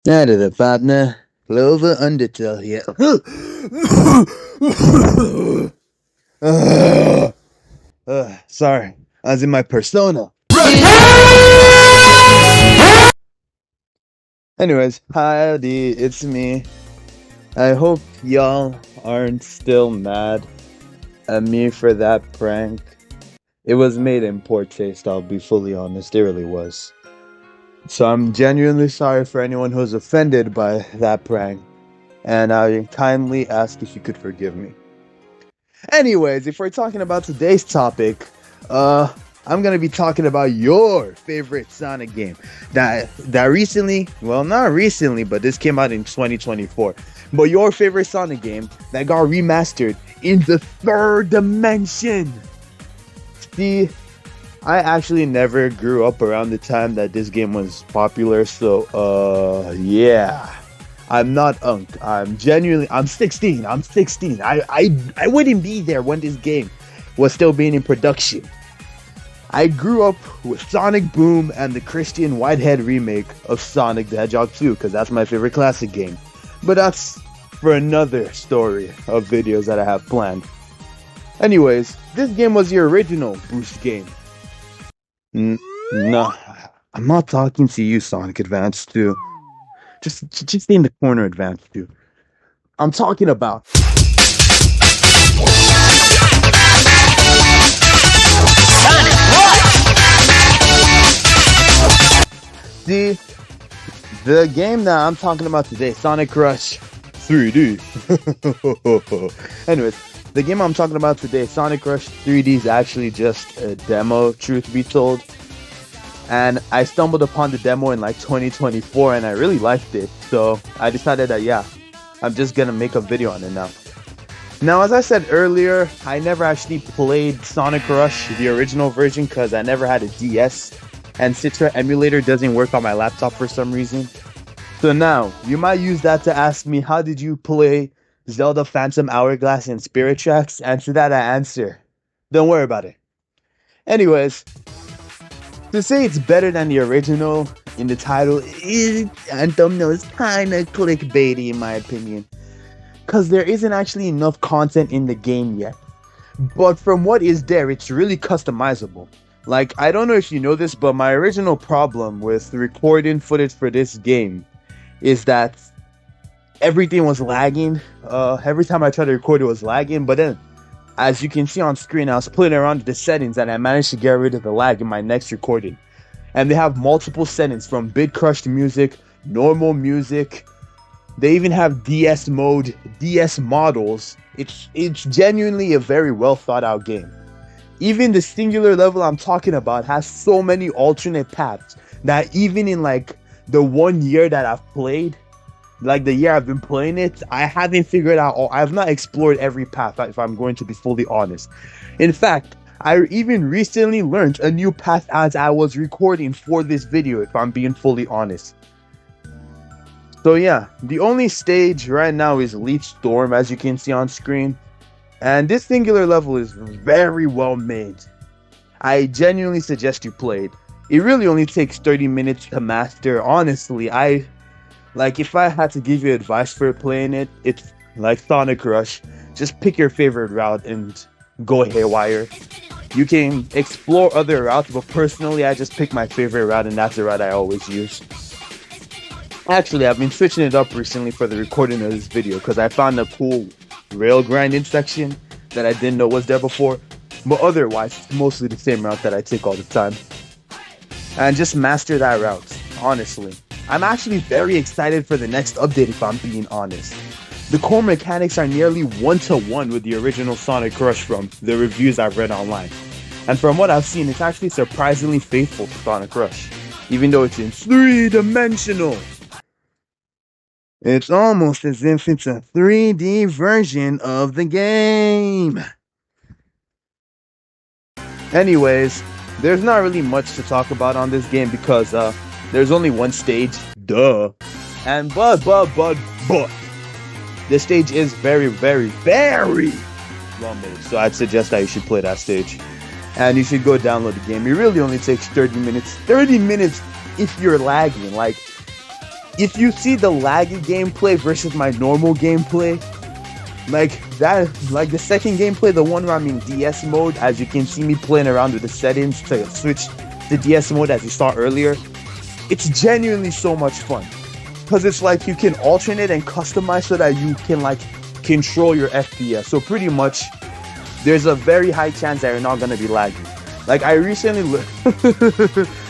Out of the partner. Clover Undertale here. Sorry, I was in my persona. Anyways, howdy, it's me. I hope y'all aren't still mad at me for that prank. It was made in poor taste, I'll be fully honest, it really was. So I'm genuinely sorry for anyone who's offended by that prank, and I kindly ask if you could forgive me. Anyways, if we're talking about today's topic, I'm gonna be talking about your favorite Sonic game that recently, well, not recently, but this came out in 2024. But your favorite Sonic game that got remastered in the third dimension. See, I actually never grew up around the time that this game was popular, so yeah. I'm not Unk. I'm 16. I'm 16. I wouldn't be there when this game was still being in production. I grew up with Sonic Boom and the Christian Whitehead remake of Sonic the Hedgehog 2 because that's my favorite classic game. But that's for another story of videos that I have planned. Anyways, this game was the original Boost game. No, I'm not talking to you, Sonic Advance 2. Just stay in the corner, Advance 2. I'm talking about Sonic Rush! the game that I'm talking about today, Sonic Rush 3D. Anyways, the game I'm talking about today, Sonic Rush 3D, is actually just a demo, truth be told. And I stumbled upon the demo in like 2024 and I really liked it. So I decided that, yeah, I'm just gonna make a video on it now. Now, as I said earlier, I never actually played Sonic Rush, the original version, because I never had a DS. And Citra emulator doesn't work on my laptop for some reason. So now, you might use that to ask me, how did you play Zelda Phantom Hourglass and Spirit Tracks? And to that I answer, don't worry about it. Anyways, to say it's better than the original in the title is, and thumbnail is kinda clickbaity in my opinion. Cause there isn't actually enough content in the game yet. But from what is there, it's really customizable. Like, I don't know if you know this, but my original problem with recording footage for this game is that everything was lagging. Every time I tried to record, it was lagging. But then, as you can see on screen, I was playing around with the settings and I managed to get rid of the lag in my next recording. And they have multiple settings from bit crushed music, normal music. They even have DS mode, DS models. It's genuinely a very well thought out game. Even the singular level I'm talking about has so many alternate paths that even in like the 1 year that I've played, like the year I've been playing it, I haven't figured out, or I've not explored every path, if I'm going to be fully honest. In fact, I even recently learned a new path as I was recording for this video, if I'm being fully honest. So yeah, the only stage right now is Leech Storm, as you can see on screen. And this singular level is very well made. I genuinely suggest you play it. It really only takes 30 minutes to master. Honestly, if I had to give you advice for playing it, it's like Sonic Rush. Just pick your favorite route and go haywire. You can explore other routes, but personally, I just pick my favorite route, and that's the route I always use. Actually, I've been switching it up recently for the recording of this video because I found a cool rail grinding section that I didn't know was there before. But otherwise, it's mostly the same route that I take all the time. And just master that route, honestly. I'm actually very excited for the next update, if I'm being honest. The core mechanics are nearly 1-to-1 with the original Sonic Rush from the reviews I've read online. And from what I've seen, it's actually surprisingly faithful to Sonic Rush, even though it's in 3-dimensional. It's almost as if it's a 3D version of the game. Anyways, there's not really much to talk about on this game because there's only one stage, duh. And but the stage is very, very, very well made. So I'd suggest that you should play that stage. And you should go download the game. It really only takes 30 minutes. 30 minutes if you're lagging. Like, if you see the laggy gameplay versus my normal gameplay, like the second gameplay, the one where I'm in DS mode, as you can see me playing around with the settings to switch to DS mode as you saw earlier, it's genuinely so much fun. Because it's like you can alternate and customize so that you can like control your FPS. So pretty much, there's a very high chance that you're not gonna be lagging. Like I recently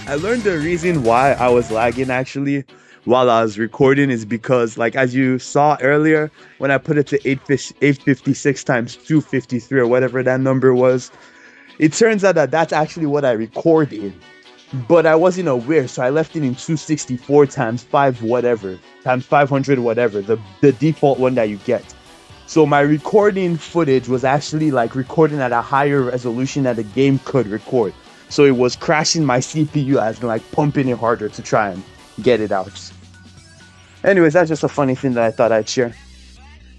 I learned the reason why I was lagging actually while I was recording is because, like, as you saw earlier, when I put it to 856 times 253 or whatever that number was, it turns out that that's actually what I record in. But I wasn't aware, so I left it in 264 times 5 whatever, times 500 whatever, the default one that you get. So my recording footage was actually like recording at a higher resolution that the game could record. So it was crashing my CPU as in like pumping it harder to try and get it out. Anyways, that's just a funny thing that I thought I'd share.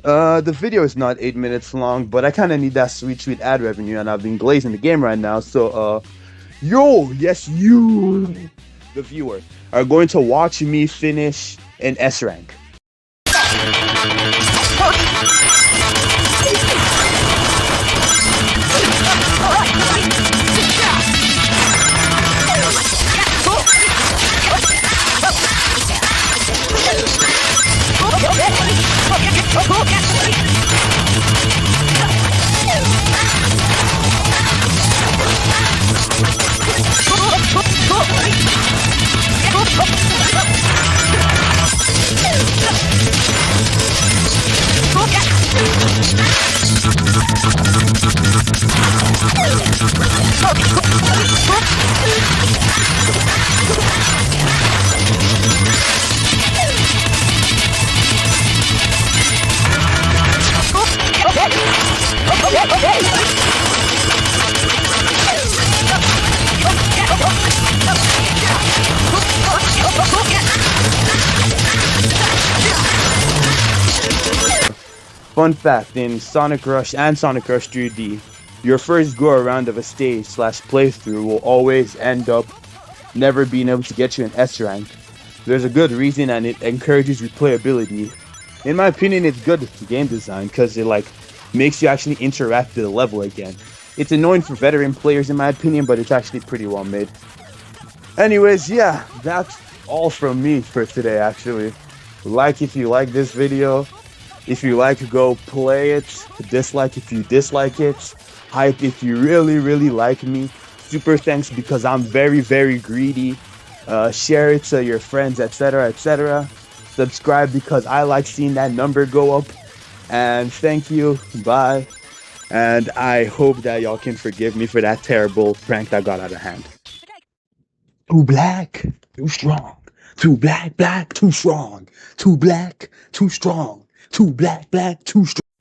The video is not 8 minutes long, but I kind of need that sweet ad revenue, and I've been glazing the game right now. So yes, you, the viewer, are going to watch me finish an S rank. Fun fact, in Sonic Rush and Sonic Rush 3D, your first go around of a stage / playthrough will always end up never being able to get you an S rank. There's a good reason, and it encourages replayability. In my opinion, it's good game design because it like makes you actually interact with the level again. It's annoying for veteran players in my opinion, but it's actually pretty well made. Anyways, yeah, that's all from me for today actually. Like if you like this video. If you like, go play it. Dislike if you dislike it. Hype if you really like me. Super thanks because I'm very greedy. Share it to your friends, etc. Subscribe because I like seeing that number go up. And thank you. Bye. And I hope that y'all can forgive me for that terrible prank that got out of hand. Too black, too strong. Too black, too strong. Too black, too strong. Too black, too strong.